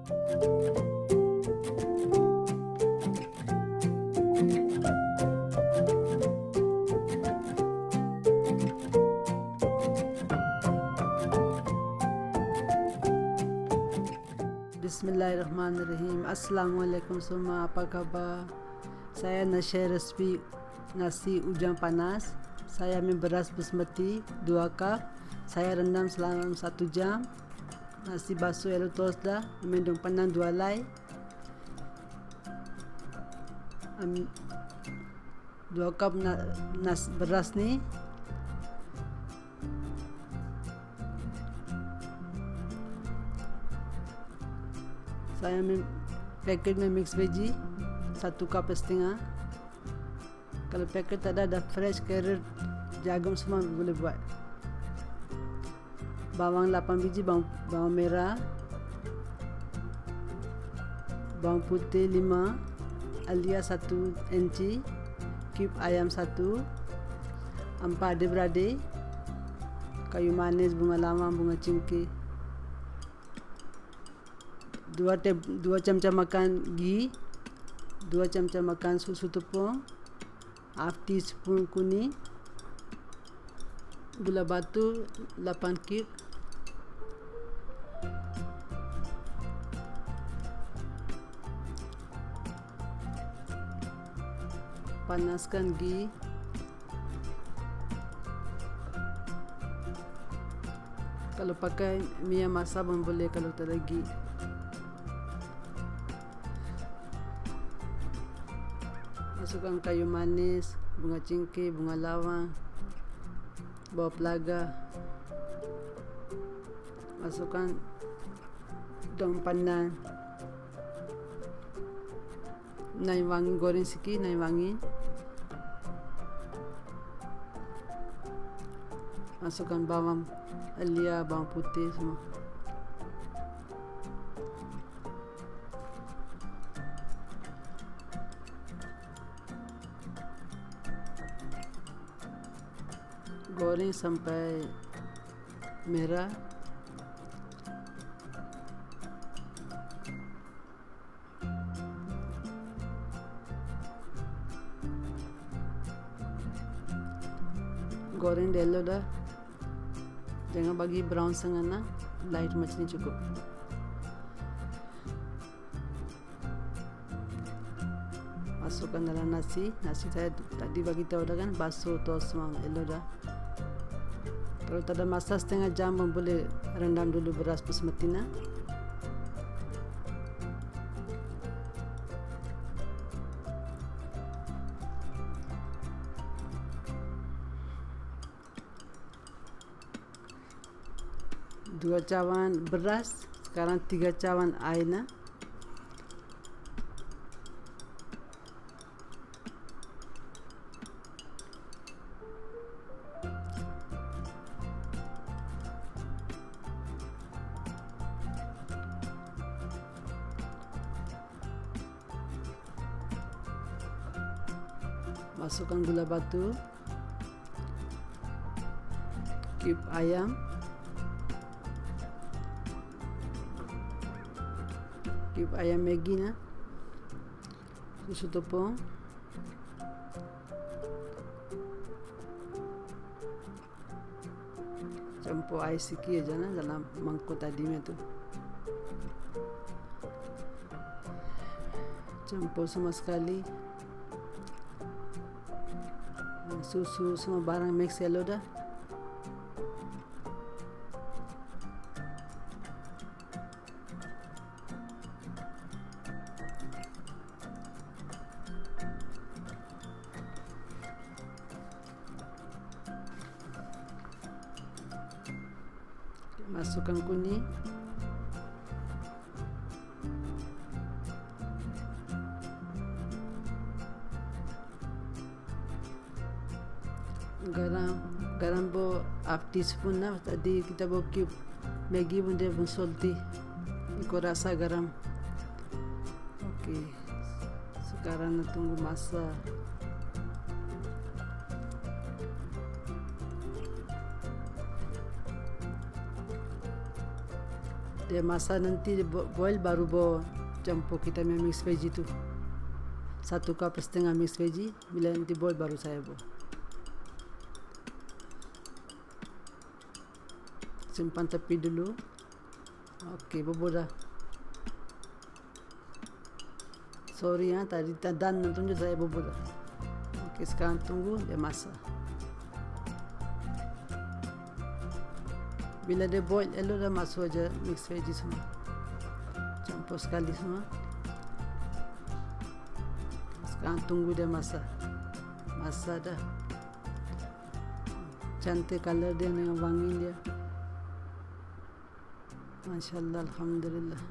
Bismillahirrahmanirrahim. Assalamualaikum semua, apa khabar? Saya nak share resipi nasi hujan panas. Saya ambil beras basmati 2 cup. Saya rendam selama 1 jam. Nasi basuh elok tos dah. Ambil daun pandan 2 helai. 2 cup beras ni. Saya ambil paket mix veggie 1 cup setengah. Kalau paket tak ada fresh carrot, jagung semua boleh buat. Bawang 8 biji, bawang merah, bawang putih 5, alias 1 inci, cube ayam 1, 4 adik-beradik, kayu manis, bunga lawang, bunga cengkeh, 2 camca makan ghee, 2 camca makan susu tepung, half teaspoon kuning, gula batu 8 cube, panaskan ghee, kalau pakai minyak masak pun boleh kalau tak ada ghee. Masukkan kayu manis, bunga cengkeh, bunga lawang, bawang pelaga. Masukkan daun pandan. Naik wangi, goreng sikit, naik wangi. Masukkan bawang halia, bawang putih semua. Goreng sampai merah. Goreng dulu dah. Jangan bagi brown sangat nah. Light macam ni cukup. Masukkan dalam nasi. Nasi saya tadi bagi tahu dah kan, basuh tos semua elok dah. Kalau tak ada masa setengah jam pun boleh rendam dulu beras basmati na. Dua cawan beras, sekarang 3 cawan air na. Masukkan gula batu, cube ayam, cube ayam maggi na, susu tepung, campur air sikit aja na dalam mangkuk tadi tu. Campur semua sekali. Susu semua barang mix elok dah. Masukkan kuning, garam bo half teaspoon lah. Tadi kita bawa cube maggi pun dia pun salty, ikut rasa garam. Okey, sekarang nak tunggu masak. Dia masak nanti dia boil, baru bawa campur kita mix veggie tu. 1,5 cup mix veggie. Bila nanti boil baru saya bawa. Simpan tepi dulu. Okey, bubur dah. Sorry ya, tadi dan tunjuk saya bubur dah. Okey, sekarang tunggu dia masak. Bila dia boil, elok dah masuk aja mix veggie semua. Campur sekali semua. Sekarang tunggu dia masak. Masak dah. Cantik color dia dengan wangi dia. Masya Allah, alhamdulillah.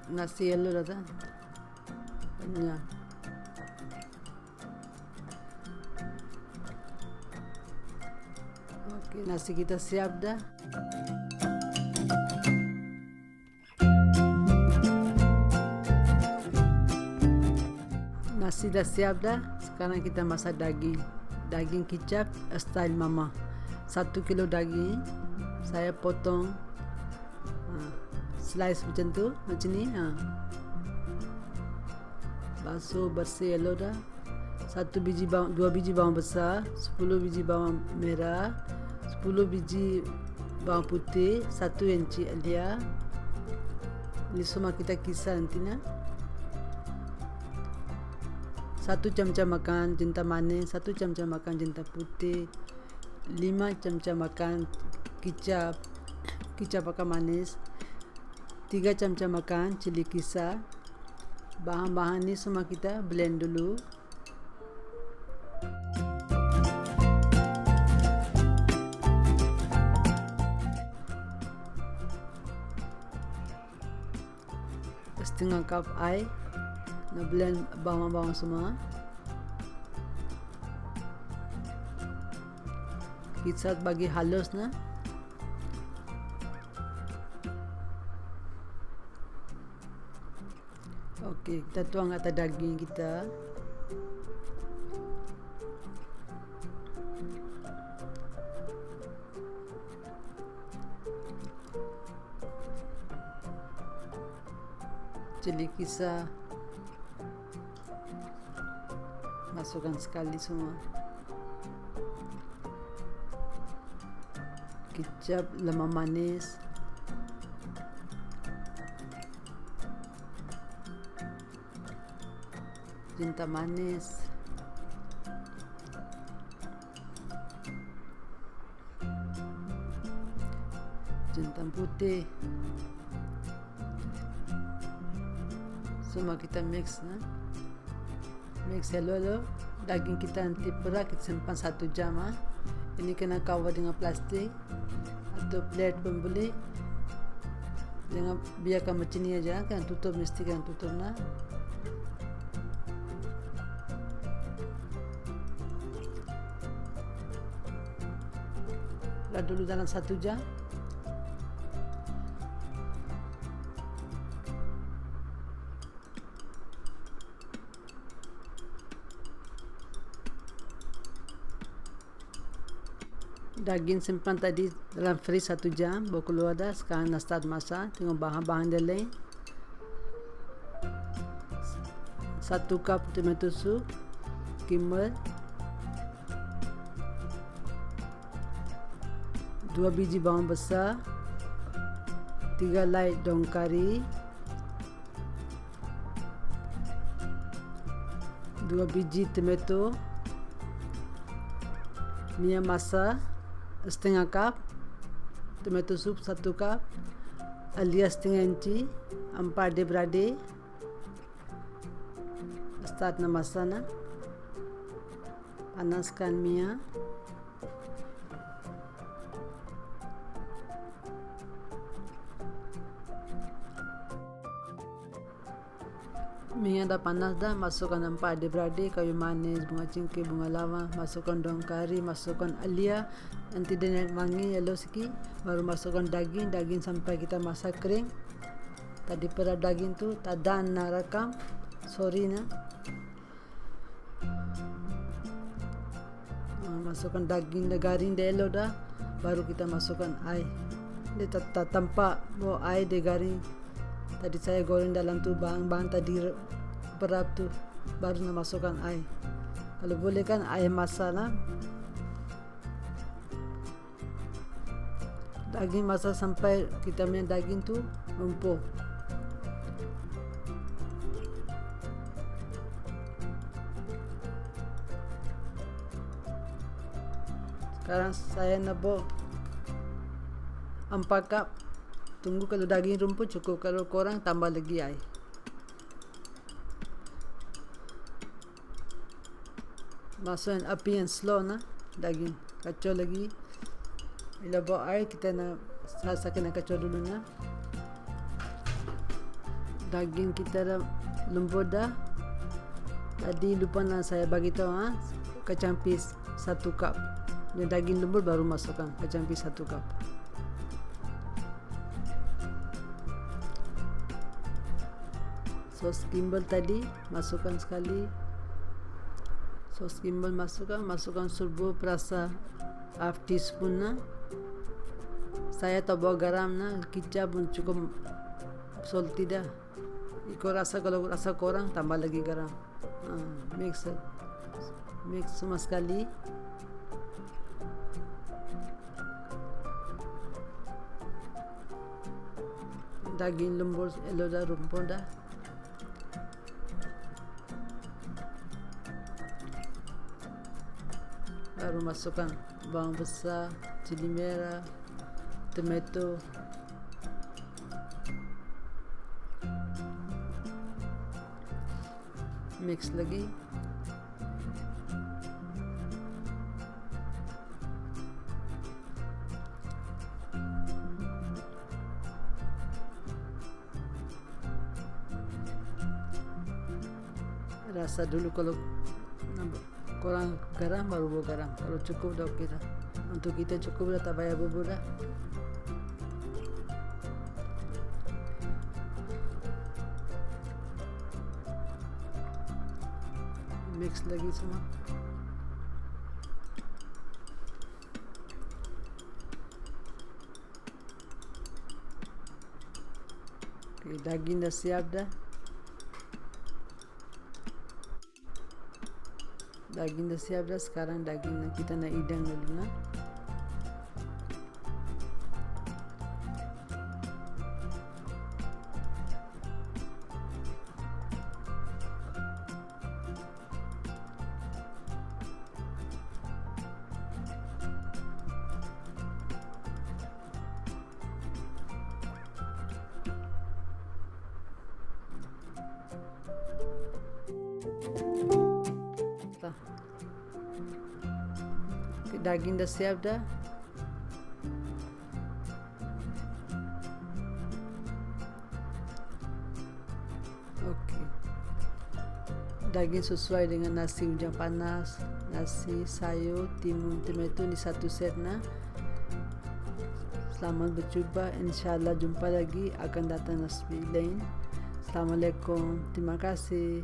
Nasi yellow dah tak? Banyak. Okey, nasi kita siap dah. Nasi dah siap dah. Sekarang kita masak daging. Daging kicap style Mamak. 1 kilo daging saya potong slice macam tu, macam ni. Basuh bersih elok dah. 2 biji bawang besar, 10 biji bawang merah, 10 biji bawang putih, 1 inci alia. Ini semua kita kisar nanti na. 1 camca makan jinta manis, 1 camca makan jinta putih, 5 camca makan kicap pakai manis, 3 camca makan cili kisar. Bahan-bahan ni semua kita blend dulu. Setengah cup air. Nak blend bawang-bawang semua. Kita bagi halus na. Okey, kita tuang atas daging kita. Cili kisar. Masukkan sekali semua. Kicap, lemak manis. Jinta manis. Jinta putih. Semua kita mix na. Mix hello. Daging kita nanti perah, kita simpan 1 jam. Ini kena cover dengan plastik atau plate pun boleh. Jangan biarkan macam ni aja, kan tutup, mesti kan tutup na. Dulu dalam 1 jam. Daging simpan tadi dalam fridge 1 jam, baru keluar dah. Sekarang nak start masak. Tengok bahan-bahan dia lain. 1 cup tomato soup, cumin, 2 biji bawang besar, 3 light daun kari, 2 biji tomato, minyak masak setengah cup, tomato soup 1 cup, alia setengah inci, 4 adik-beradik. Start nak masak na. Panaskan minyak. Minyak dah panas dah, masukkan 4 adik-beradik, kayu manis, bunga cingkir, bunga lawang, masukkan daun kari, masukkan alia, nanti dia wangi yellow sikit, baru masukkan daging sampai kita masak kering. Tadi pada daging tu tadan nak rakam, sorry na. Masukkan daging dah garing dah yellow dah, baru kita masukkan air. Dia tak tampak bawa air dia garing. Tadi saya goreng dalam tu bahan tadi berap tu, baru nak masukkan air. Kalau boleh kan air masala. Daging masak sampai kita punya daging tu empuk. Sekarang saya nak buat 4 cup. Tunggu kalau daging rumput cukup, kalau kurang tambah lagi air. Masukkan api yang slow na daging, kacau lagi. Bila buat air kita nak kena kacau dulu na. Daging kita dah lembut dah. Tadi lupa nak saya bagi tahu kacang pis 1 cup. Yang daging lembut baru masukkan kacang pis 1 cup. Sos gimbal tadi masukkan sekali. Sos gimbal masukkan serbu perasa half teaspoon na. Saya tak bawa garam na, kicap pun cukup salty dah. Ikut rasa, kalau rasa kurang tambah lagi garam. Mix semua sekali. Daging lembut yellow dah, rumput dah. Baru masukkan bawang besar, cili merah, tomato, mix lagi. Rasa dulu, kalau kurang garam baru bawa garam, kalau cukup dah okey dah. Untuk kita cukup dah, tak payah bubur dah. Mix lagi semua. Okay, daging dah siap dah. Daging dah siap dah. Sekarang daging kita nak hidang dulu na. Daging dah siap dah. Okey. Daging sesuai dengan nasi hujan panas, nasi, sayur, timun, tomato ni satu set na. Selamat berjumpa, insyaAllah jumpa lagi akan datang nasi lain. Assalamualaikum, terima kasih.